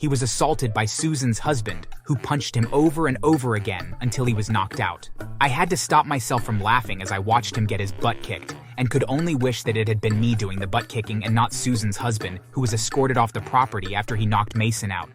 He was assaulted by Susan's husband, who punched him over and over again until he was knocked out. I had to stop myself from laughing as I watched him get his butt kicked, and could only wish that it had been me doing the butt kicking and not Susan's husband, who was escorted off the property after he knocked Mason out.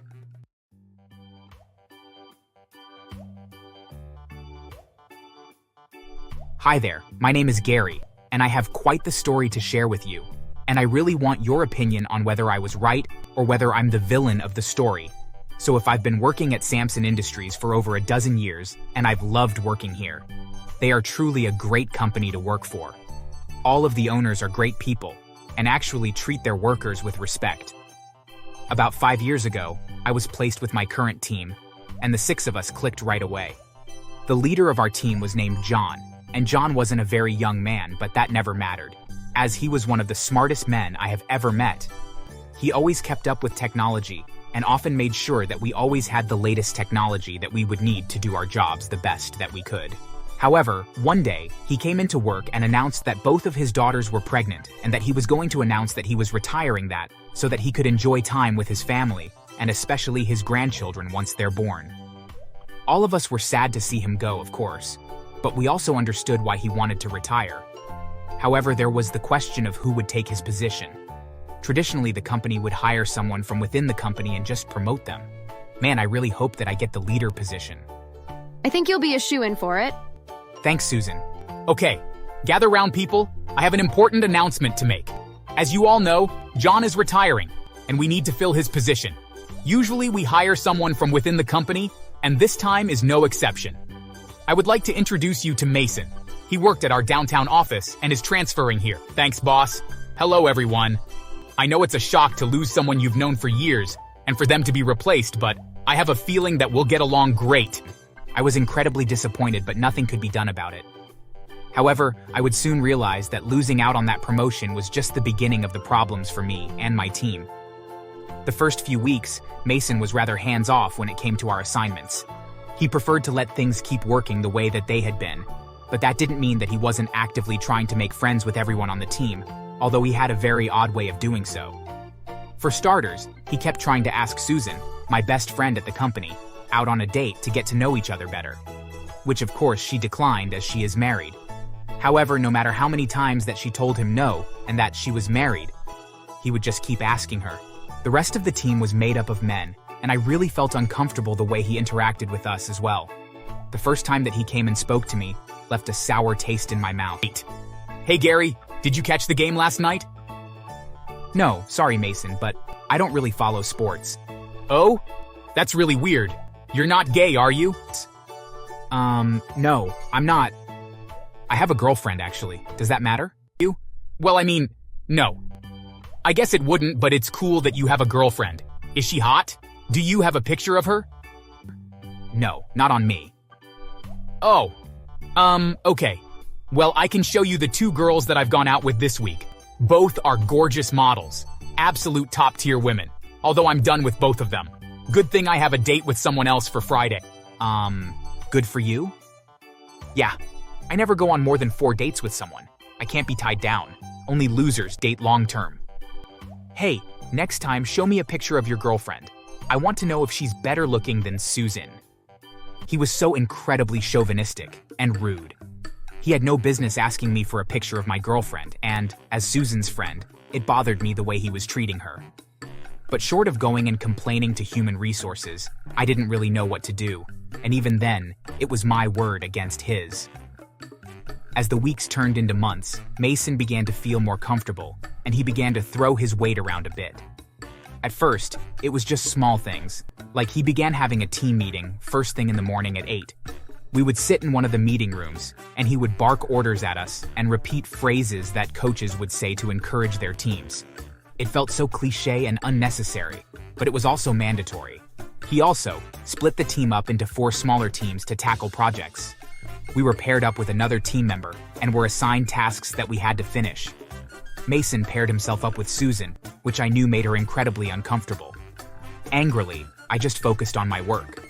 Hi there, my name is Gary, and I have quite the story to share with you. And I really want your opinion on whether I was right or whether I'm the villain of the story. So if I've been working at Samson Industries for over a dozen years, and I've loved working here. They are truly a great company to work for. All of the owners are great people, and actually treat their workers with respect. About 5 years ago, I was placed with my current team, and the 6 of us clicked right away. The leader of our team was named John, and John wasn't a very young man, but that never mattered, as he was one of the smartest men I have ever met. He always kept up with technology, and often made sure that we always had the latest technology that we would need to do our jobs the best that we could. However, one day, he came into work and announced that both of his daughters were pregnant, and that he was going to announce that he was retiring that, so that he could enjoy time with his family, and especially his grandchildren once they're born. All of us were sad to see him go, of course, but we also understood why he wanted to retire. However, there was the question of who would take his position. Traditionally, the company would hire someone from within the company and just promote them. Man, I really hope that I get the leader position. I think you'll be a shoo-in for it. Thanks, Susan. Okay, gather round, people. I have an important announcement to make. As you all know, John is retiring, and we need to fill his position. Usually, we hire someone from within the company, and this time is no exception. I would like to introduce you to Mason. He worked at our downtown office and is transferring here. Thanks, boss. Hello, everyone. I know it's a shock to lose someone you've known for years and for them to be replaced, but I have a feeling that we'll get along great. I was incredibly disappointed, but nothing could be done about it. However, I would soon realize that losing out on that promotion was just the beginning of the problems for me and my team. The first few weeks, Mason was rather hands-off when it came to our assignments. He preferred to let things keep working the way that they had been. But that didn't mean that he wasn't actively trying to make friends with everyone on the team, although he had a very odd way of doing so. For starters, he kept trying to ask Susan, my best friend at the company, out on a date to get to know each other better. Which of course she declined as she is married. However, no matter how many times that she told him no and that she was married, he would just keep asking her. The rest of the team was made up of men, and I really felt uncomfortable the way he interacted with us as well. The first time that he came and spoke to me left a sour taste in my mouth. Hey Gary, did you catch the game last night? No, sorry Mason, but I don't really follow sports. Oh? That's really weird. You're not gay, are you? No, I'm not. I have a girlfriend, actually. Does that matter? You? Well, I mean, no. I guess it wouldn't, but it's cool that you have a girlfriend. Is she hot? Do you have a picture of her? No, not on me. Oh. Okay. Well, I can show you the 2 girls that I've gone out with this week. Both are gorgeous models. Absolute top-tier women. Although I'm done with both of them. Good thing I have a date with someone else for Friday. Good for you? Yeah. I never go on more than 4 dates with someone. I can't be tied down. Only losers date long-term. Hey, next time show me a picture of your girlfriend. I want to know if she's better looking than Susan. He was so incredibly chauvinistic and rude. He had no business asking me for a picture of my girlfriend, and, as Susan's friend, it bothered me the way he was treating her. But short of going and complaining to human resources, I didn't really know what to do, and even then, it was my word against his. As the weeks turned into months, Mason began to feel more comfortable, and he began to throw his weight around a bit. At first, it was just small things, like he began having a team meeting first thing in the morning at 8. We would sit in one of the meeting rooms, and he would bark orders at us and repeat phrases that coaches would say to encourage their teams. It felt so cliché and unnecessary, but it was also mandatory. He also split the team up into 4 smaller teams to tackle projects. We were paired up with another team member and were assigned tasks that we had to finish. Mason paired himself up with Susan, which I knew made her incredibly uncomfortable. Angrily, I just focused on my work.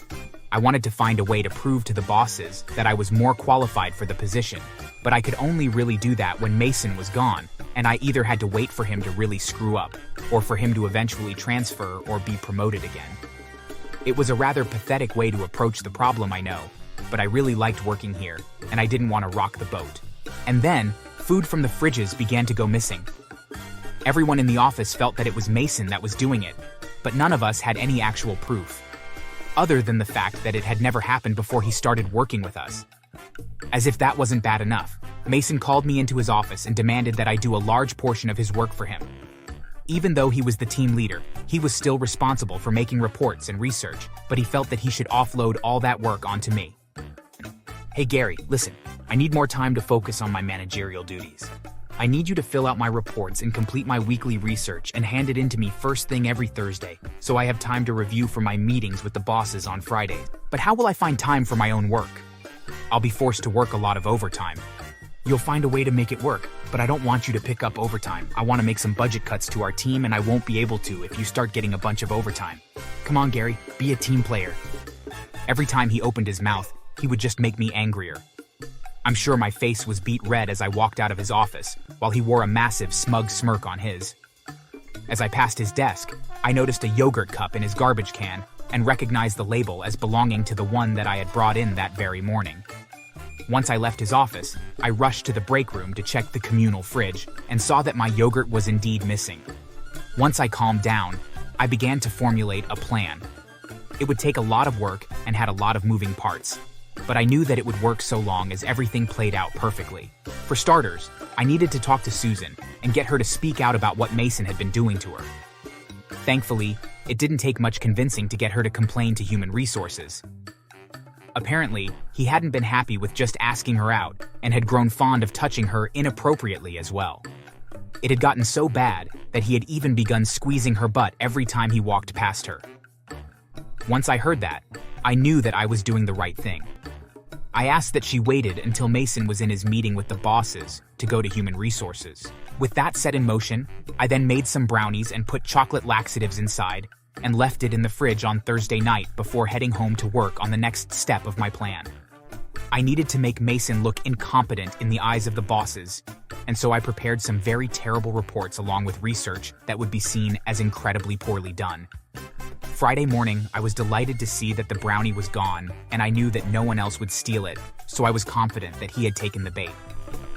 I wanted to find a way to prove to the bosses that I was more qualified for the position, but I could only really do that when Mason was gone, and I either had to wait for him to really screw up, or for him to eventually transfer or be promoted again. It was a rather pathetic way to approach the problem, I know, but I really liked working here, and I didn't want to rock the boat. And then, food from the fridges began to go missing. Everyone in the office felt that it was Mason that was doing it, but none of us had any actual proof, other than the fact that it had never happened before he started working with us. As if that wasn't bad enough, Mason called me into his office and demanded that I do a large portion of his work for him. Even though he was the team leader, he was still responsible for making reports and research, but he felt that he should offload all that work onto me. Hey Gary, listen, I need more time to focus on my managerial duties. I need you to fill out my reports and complete my weekly research and hand it in to me first thing every Thursday, so I have time to review for my meetings with the bosses on Fridays. But how will I find time for my own work? I'll be forced to work a lot of overtime. You'll find a way to make it work, but I don't want you to pick up overtime. I want to make some budget cuts to our team, and I won't be able to if you start getting a bunch of overtime. Come on, Gary, be a team player. Every time he opened his mouth, he would just make me angrier. I'm sure my face was beet red as I walked out of his office, while he wore a massive smug smirk on his. As I passed his desk, I noticed a yogurt cup in his garbage can and recognized the label as belonging to the one that I had brought in that very morning. Once I left his office, I rushed to the break room to check the communal fridge and saw that my yogurt was indeed missing. Once I calmed down, I began to formulate a plan. It would take a lot of work and had a lot of moving parts, but I knew that it would work so long as everything played out perfectly. For starters, I needed to talk to Susan and get her to speak out about what Mason had been doing to her. Thankfully, it didn't take much convincing to get her to complain to Human Resources. Apparently, he hadn't been happy with just asking her out and had grown fond of touching her inappropriately as well. It had gotten so bad that he had even begun squeezing her butt every time he walked past her. Once I heard that, I knew that I was doing the right thing. I asked that she waited until Mason was in his meeting with the bosses to go to Human Resources. With that set in motion, I then made some brownies and put chocolate laxatives inside and left it in the fridge on Thursday night before heading home to work on the next step of my plan. I needed to make Mason look incompetent in the eyes of the bosses, and so I prepared some very terrible reports along with research that would be seen as incredibly poorly done. Friday morning, I was delighted to see that the brownie was gone, and I knew that no one else would steal it, so I was confident that he had taken the bait.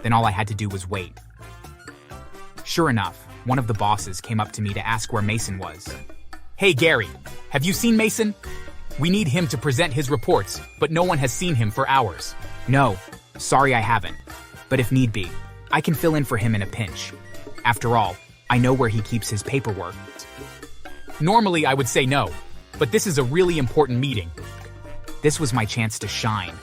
Then all I had to do was wait. Sure enough, one of the bosses came up to me to ask where Mason was. Hey Gary, have you seen Mason? We need him to present his reports, but no one has seen him for hours. No, sorry I haven't. But if need be, I can fill in for him in a pinch. After all, I know where he keeps his paperwork. Normally I would say no, but this is a really important meeting. This was my chance to shine.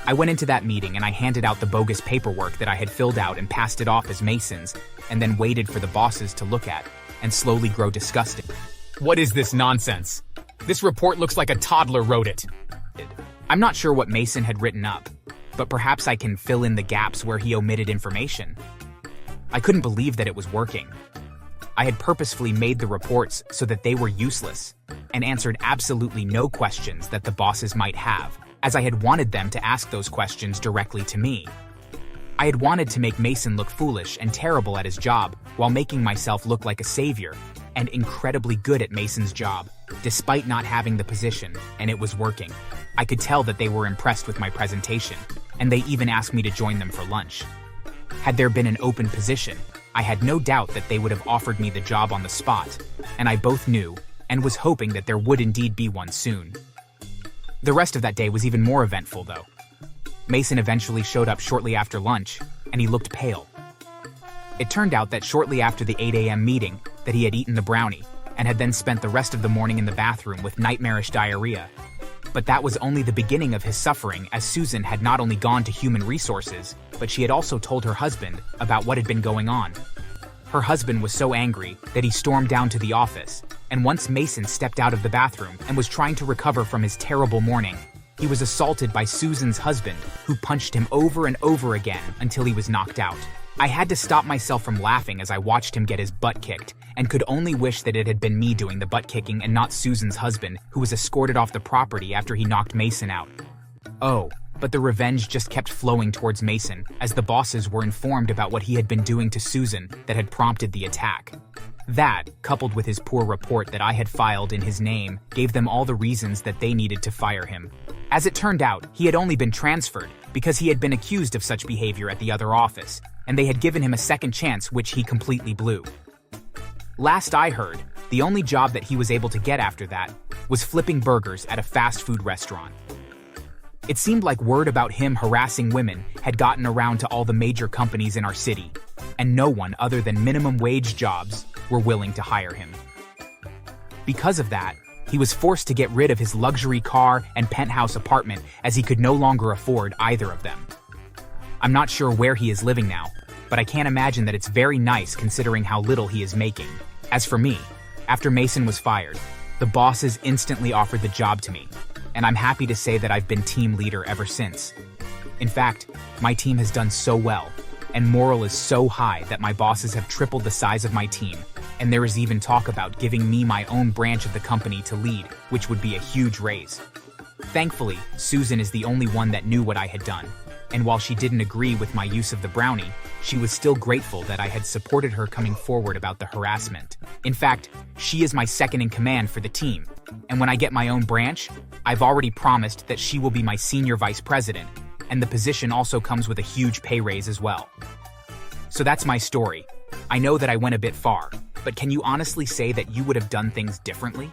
I went into that meeting and I handed out the bogus paperwork that I had filled out and passed it off as Mason's, and then waited for the bosses to look at and slowly grow disgusted. What is this nonsense? This report looks like a toddler wrote it. I'm not sure what Mason had written up, but perhaps I can fill in the gaps where he omitted information. I couldn't believe that it was working. I had purposefully made the reports so that they were useless and answered absolutely no questions that the bosses might have, as I had wanted them to ask those questions directly to me. I had wanted to make Mason look foolish and terrible at his job while making myself look like a savior and incredibly good at Mason's job, despite not having the position, and it was working. I could tell that they were impressed with my presentation, and they even asked me to join them for lunch. Had there been an open position, I had no doubt that they would have offered me the job on the spot, and I both knew and was hoping that there would indeed be one soon. The rest of that day was even more eventful, though. Mason eventually showed up shortly after lunch, and he looked pale. It turned out that shortly after the 8 a.m. meeting that he had eaten the brownie and had then spent the rest of the morning in the bathroom with nightmarish diarrhea. But that was only the beginning of his suffering, as Susan had not only gone to Human Resources, but she had also told her husband about what had been going on. Her husband was so angry that he stormed down to the office, and once Mason stepped out of the bathroom and was trying to recover from his terrible morning, he was assaulted by Susan's husband, who punched him over and over again until he was knocked out. I had to stop myself from laughing as I watched him get his butt kicked, and could only wish that it had been me doing the butt kicking and not Susan's husband, who was escorted off the property after he knocked Mason out. Oh, But the revenge just kept flowing towards Mason as the bosses were informed about what he had been doing to Susan that had prompted the attack. That, coupled with his poor report that I had filed in his name, gave them all the reasons that they needed to fire him. As it turned out, he had only been transferred because he had been accused of such behavior at the other office, and they had given him a second chance which he completely blew. Last I heard, the only job that he was able to get after that was flipping burgers at a fast food restaurant. It seemed like word about him harassing women had gotten around to all the major companies in our city, and no one other than minimum wage jobs were willing to hire him. Because of that, he was forced to get rid of his luxury car and penthouse apartment as he could no longer afford either of them. I'm not sure where he is living now, but I can't imagine that it's very nice considering how little he is making. As for me, after Mason was fired, the bosses instantly offered the job to me, and I'm happy to say that I've been team leader ever since. In fact, my team has done so well, and morale is so high that my bosses have tripled the size of my team, and there is even talk about giving me my own branch of the company to lead, which would be a huge raise. Thankfully, Susan is the only one that knew what I had done, and while she didn't agree with my use of the brownie, she was still grateful that I had supported her coming forward about the harassment. In fact, she is my second in command for the team, and when I get my own branch, I've already promised that she will be my senior vice president, and the position also comes with a huge pay raise as well. So that's my story. I know that I went a bit far, but can you honestly say that you would have done things differently?